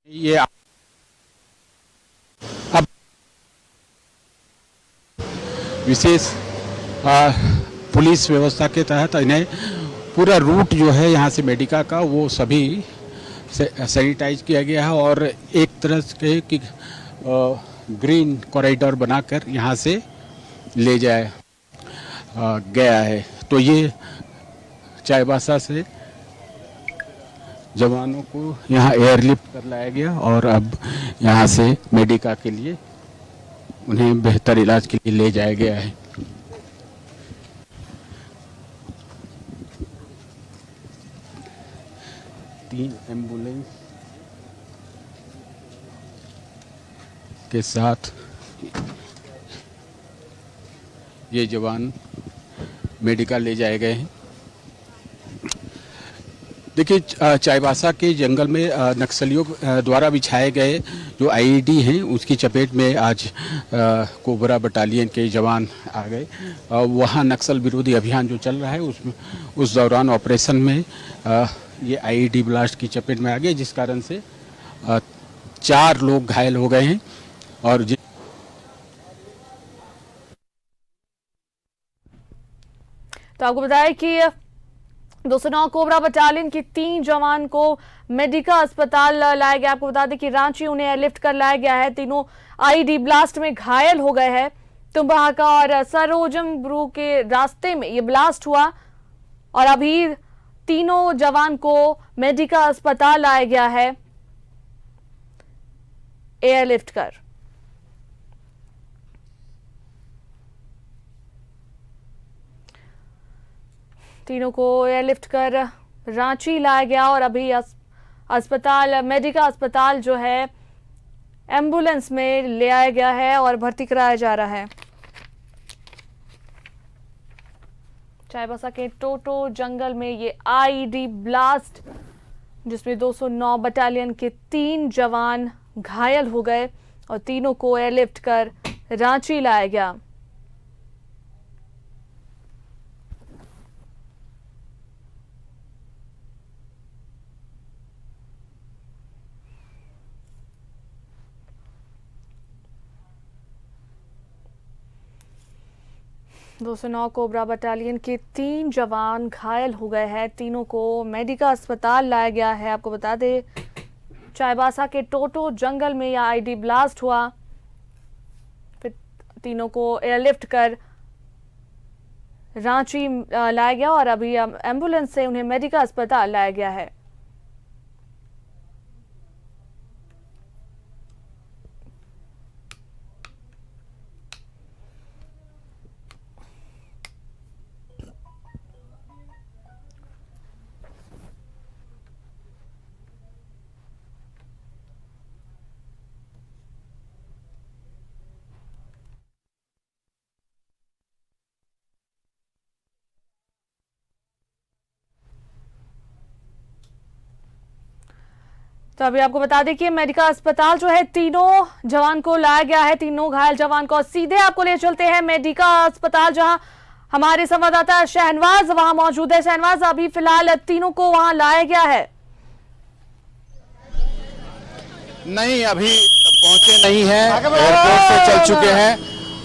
ये अब विशेष पुलिस व्यवस्था के तहत इन्हें पूरा रूट जो है यहाँ से मेडिका का वो सभी सैनिटाइज किया गया है और एक तरह के कि ग्रीन कॉरिडोर बनाकर यहाँ से ले जाया गया है। तो ये चाईबासा से जवानों को यहाँ एयरलिफ्ट कर लाया गया और अब यहाँ से मेडिका के लिए उन्हें बेहतर इलाज के लिए ले जाया गया है। तीन एम्बुलेंस के साथ ये जवान मेडिका ले जाए गए हैं। देखिए, चाईबासा के जंगल में नक्सलियों द्वारा बिछाए गए जो आईईडी हैं उसकी चपेट में आज कोबरा बटालियन के जवान आ गए। वहाँ नक्सल विरोधी अभियान जो चल रहा है उसमें उस दौरान ऑपरेशन में ये आईईडी ब्लास्ट की चपेट में आ गए, जिस कारण से 4 लोग घायल हो गए हैं। और तो आपको बताया कि 209 कोबरा बटालियन के 3 जवान को मेडिका अस्पताल लाया गया। आपको बता दें कि रांची उन्हें एयरलिफ्ट कर लाया गया है। तीनों आईईडी ब्लास्ट में घायल हो गए हैं। तुम्बाका और सरोजमब्रू के रास्ते में ये ब्लास्ट हुआ और अभी तीनों जवान को मेडिका अस्पताल लाया गया है एयरलिफ्ट कर। तीनों को एयरलिफ्ट कर रांची लाया गया और अभी अस्पताल मेडिका अस्पताल जो है एम्बुलेंस में ले आया गया है और भर्ती कराया जा रहा है। चाईबासा के टोटो जंगल में ये आईईडी ब्लास्ट जिसमें 209 बटालियन के 3 जवान घायल हो गए और तीनों को एयरलिफ्ट कर रांची लाया गया। दो सौ 209 कोबरा बटालियन के 3 जवान घायल हो गए हैं। तीनों को मेडिका अस्पताल लाया गया है। आपको बता दें चाईबासा के टोटो जंगल में यह आईईडी ब्लास्ट हुआ, फिर तीनों को एयरलिफ्ट कर रांची लाया गया और अभी एम्बुलेंस से उन्हें मेडिका अस्पताल लाया गया है। तो अभी आपको बता दें कि मेडिका अस्पताल जो है तीनों जवान को लाया गया है, तीनों घायल जवान को। सीधे आपको ले चलते हैं मेडिका अस्पताल जहां हमारे संवाददाता शहनवाज वहां मौजूद है। शहनवाज, अभी फिलहाल तीनों को वहां लाया गया है? नहीं, अभी पहुंचे नहीं है, एयरपोर्ट से चल चुके हैं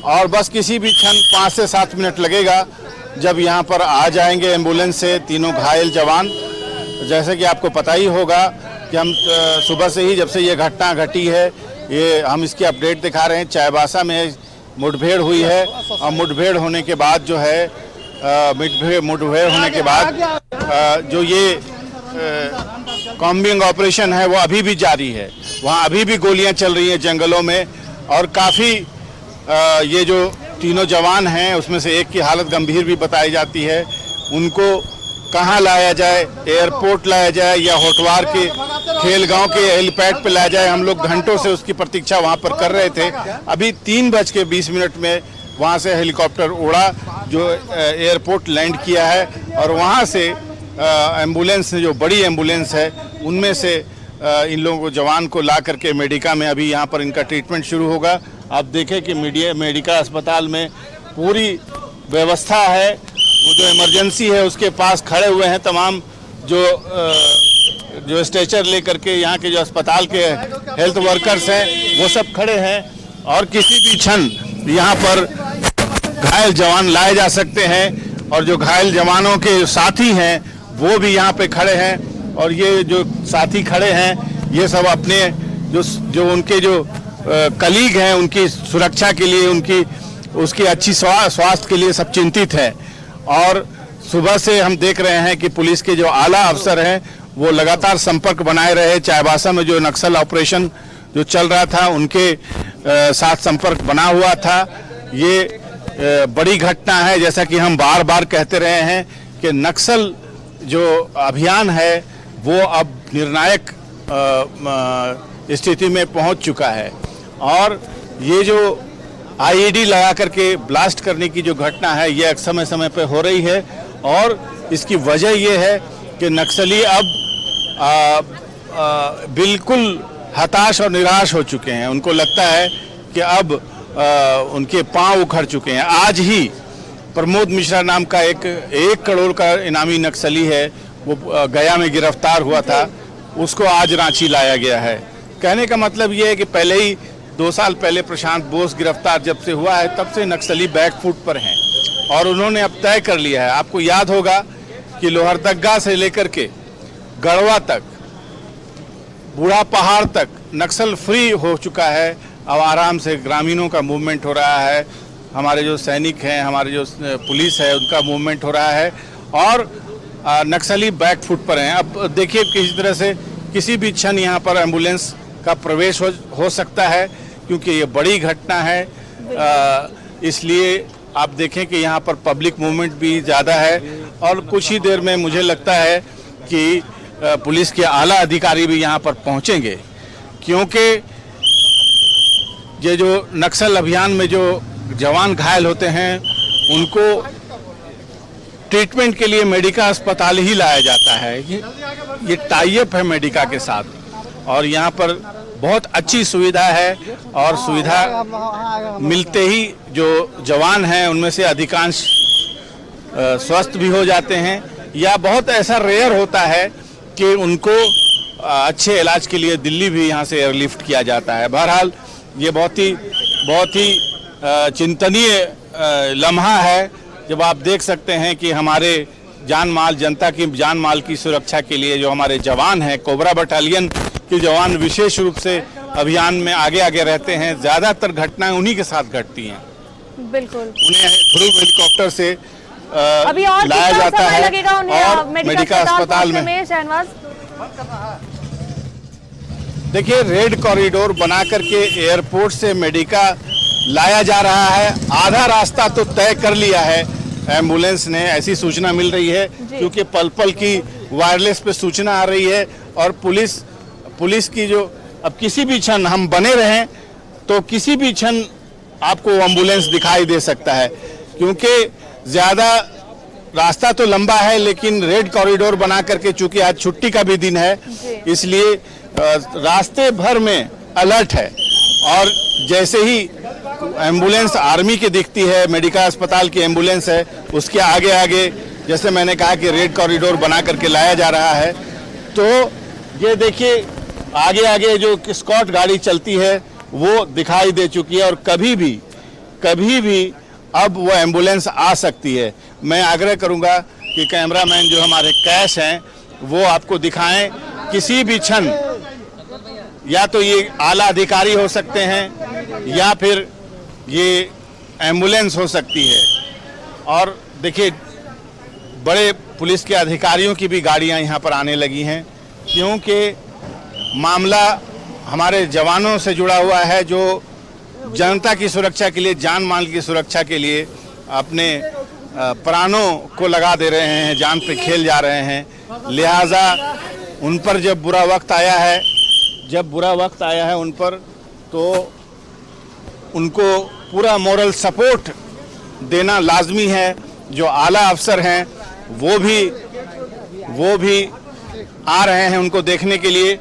और बस किसी भी क्षण 5 से 7 मिनट लगेगा जब यहां पर आ जाएंगे एम्बुलेंस से तीनों घायल जवान। जैसे कि आपको पता ही होगा कि हम सुबह से ही जब से ये घटना घटी है ये हम इसकी अपडेट दिखा रहे हैं। चाईबासा में मुठभेड़ हुई है और मुठभेड़ होने के बाद जो है मुठभेड़ होने के बाद जो ये कॉम्बिंग ऑपरेशन है वो अभी भी जारी है। वहाँ अभी भी गोलियां चल रही हैं जंगलों में और काफ़ी ये जो तीनों जवान हैं उसमें से एक की हालत गंभीर भी बताई जाती है। उनको कहाँ लाया जाए, एयरपोर्ट लाया जाए या होटवार के खेलगांव के हेलीपैड पे लाया जाए, हम लोग घंटों से उसकी प्रतीक्षा वहाँ पर कर रहे थे। अभी 3:20 में वहाँ से हेलीकॉप्टर उड़ा जो एयरपोर्ट लैंड किया है और वहाँ से एम्बुलेंस जो बड़ी एम्बुलेंस है उनमें से इन लोगों को जवान को ला करके मेडिका में अभी यहाँ पर इनका ट्रीटमेंट शुरू होगा। आप देखें कि मेडिका अस्पताल में पूरी व्यवस्था है। वो जो इमरजेंसी है उसके पास खड़े हुए हैं तमाम जो जो स्ट्रेचर लेकर के यहाँ के जो अस्पताल के हेल्थ वर्कर्स हैं वो सब खड़े हैं और किसी भी क्षण यहाँ पर घायल जवान लाए जा सकते हैं और जो घायल जवानों के साथी हैं वो भी यहाँ पे खड़े हैं और ये जो साथी खड़े हैं ये सब अपने जो उनके जो कलीग हैं उनकी सुरक्षा के लिए उसकी अच्छी स्वास्थ्य के लिए सब चिंतित है। और सुबह से हम देख रहे हैं कि पुलिस के जो आला अफसर हैं वो लगातार संपर्क बनाए रहे। चाईबासा में जो नक्सल ऑपरेशन जो चल रहा था उनके साथ संपर्क बना हुआ था। ये बड़ी घटना है, जैसा कि हम बार बार कहते रहे हैं कि नक्सल जो अभियान है वो अब निर्णायक स्थिति में पहुंच चुका है और ये जो आईईडी लगा करके ब्लास्ट करने की जो घटना है ये समय समय पे हो रही है और इसकी वजह ये है कि नक्सली अब बिल्कुल हताश और निराश हो चुके हैं। उनको लगता है कि अब उनके पांव उखड़ चुके हैं। आज ही प्रमोद मिश्रा नाम का एक करोड़ का इनामी नक्सली है, वो गया में गिरफ्तार हुआ था, उसको आज रांची लाया गया है। कहने का मतलब ये है कि पहले ही 2 साल पहले प्रशांत बोस गिरफ्तार जब से हुआ है तब से नक्सली बैकफुट पर हैं और उन्होंने अब तय कर लिया है। आपको याद होगा कि लोहरदगा से लेकर के गढ़वा तक, बूढ़ा पहाड़ तक नक्सल फ्री हो चुका है। अब आराम से ग्रामीणों का मूवमेंट हो रहा है, हमारे जो सैनिक हैं, हमारे जो पुलिस है उनका मूवमेंट हो रहा है और नक्सली बैकफुट पर हैं। अब देखिए किसी तरह से किसी भी क्षण यहाँ पर एम्बुलेंस का प्रवेश हो सकता है क्योंकि ये बड़ी घटना है। इसलिए आप देखें कि यहाँ पर पब्लिक मूवमेंट भी ज़्यादा है और कुछ ही देर में मुझे लगता है कि पुलिस के आला अधिकारी भी यहाँ पर पहुँचेंगे क्योंकि ये जो नक्सल अभियान में जो जवान घायल होते हैं उनको ट्रीटमेंट के लिए मेडिका अस्पताल ही लाया जाता है। ये टाई अप है मेडिका के साथ और यहाँ पर बहुत अच्छी सुविधा है और सुविधा मिलते ही जो जवान हैं उनमें से अधिकांश स्वस्थ भी हो जाते हैं या बहुत ऐसा रेयर होता है कि उनको अच्छे इलाज के लिए दिल्ली भी यहाँ से एयरलिफ्ट किया जाता है। बहरहाल ये बहुत ही चिंतनीय लम्हा है जब आप देख सकते हैं कि हमारे जान माल, जनता की जान माल की सुरक्षा के लिए जो हमारे जवान हैं, कोबरा बटालियन के जवान विशेष रूप से अभियान में आगे रहते हैं। ज़्यादातर घटनाएं उन्हीं के साथ घटती हैं। बिल्कुल, उन्हें ध्रुव हेलीकॉप्टर से अभी और लाया जाता है और मेडिका अस्पताल में। शहनवाज, देखिए रेड कॉरिडोर बना करके एयरपोर्ट से मेडिका लाया जा रहा है। आधा रास्ता तो तय कर लिया है एम्बुलेंस ने, ऐसी सूचना मिल रही है क्योंकि पल की वायरलेस पे सूचना आ रही है और पुलिस की जो अब किसी भी क्षण हम बने रहें तो किसी भी क्षण आपको एम्बुलेंस दिखाई दे सकता है क्योंकि ज़्यादा रास्ता तो लंबा है लेकिन रेड कॉरिडोर बना करके, चूंकि आज छुट्टी का भी दिन है इसलिए रास्ते भर में अलर्ट है और जैसे ही एम्बुलेंस आर्मी की दिखती है, मेडिका अस्पताल की एम्बुलेंस है, उसके आगे जैसे मैंने कहा कि रेड कॉरिडोर बना करके लाया जा रहा है। तो ये देखिए आगे जो स्कॉट गाड़ी चलती है वो दिखाई दे चुकी है और कभी भी अब वो एम्बुलेंस आ सकती है। मैं आग्रह करूंगा कि कैमरामैन जो हमारे कैश हैं वो आपको दिखाएं किसी भी क्षण, या तो ये आला अधिकारी हो सकते हैं या फिर ये एम्बुलेंस हो सकती है। और देखिए बड़े पुलिस के अधिकारियों की भी गाड़ियां यहाँ पर आने लगी हैं क्योंकि मामला हमारे जवानों से जुड़ा हुआ है जो जनता की सुरक्षा के लिए, जान माल की सुरक्षा के लिए अपने प्राणों को लगा दे रहे हैं, जान पे खेल जा रहे हैं। लिहाजा उन पर जब बुरा वक्त आया है उन पर, तो उनको पूरा मोरल सपोर्ट देना लाजमी है। जो आला अफसर हैं वो भी आ रहे हैं उनको देखने के लिए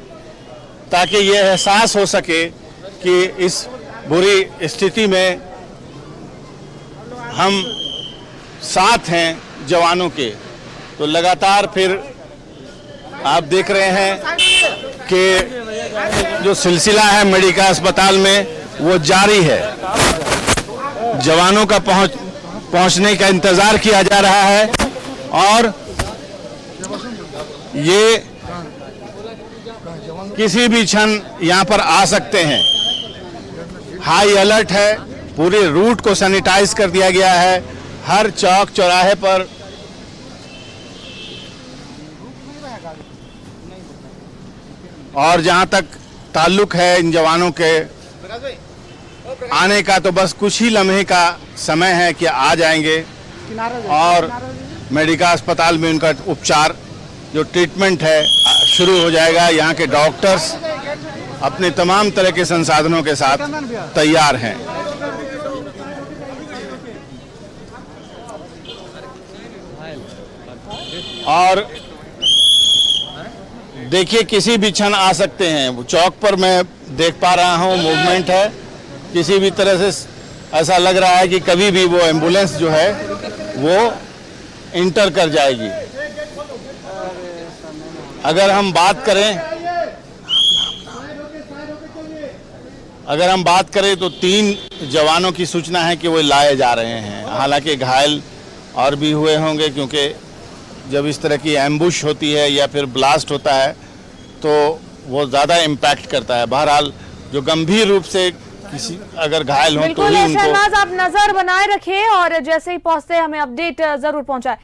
ताकि ये एहसास हो सके कि इस बुरी स्थिति में हम साथ हैं जवानों के। तो लगातार फिर आप देख रहे हैं कि जो सिलसिला है मेडिका अस्पताल में वो जारी है। जवानों का पहुंचने का इंतजार किया जा रहा है और ये किसी भी क्षण यहां पर आ सकते हैं। हाई अलर्ट है, पूरे रूट को सैनिटाइज कर दिया गया है। हर चौक चौराहे पर और जहां तक ताल्लुक है इन जवानों के आने का, तो बस कुछ ही लम्हे का समय है कि आ जाएंगे और मेडिका अस्पताल में उनका उपचार जो ट्रीटमेंट है शुरू हो जाएगा। यहाँ के डॉक्टर्स अपने तमाम तरह के संसाधनों के साथ तैयार हैं। और देखिए किसी भी क्षण आ सकते हैं। चौक पर मैं देख पा रहा हूँ मूवमेंट है, किसी भी तरह से ऐसा लग रहा है कि कभी भी वो एम्बुलेंस जो है वो इंटर कर जाएगी। अगर हम बात करें तो 3 जवानों की सूचना है कि वो लाए जा रहे हैं। हालांकि घायल और भी हुए होंगे, क्योंकि जब इस तरह की एम्बुश होती है या फिर ब्लास्ट होता है तो वो ज़्यादा इम्पैक्ट करता है। बहरहाल जो गंभीर रूप से किसी अगर घायल हो तो ही उनको। शहनाज, आप नजर बनाए रखें और जैसे ही पहुंचते हैं हमें अपडेट जरूर पहुंचाए।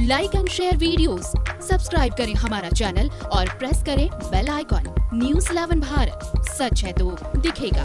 Like and share videos, subscribe करें हमारा चैनल और प्रेस करें बेल आइकॉन। न्यूज़ 11 भारत, सच है तो दिखेगा।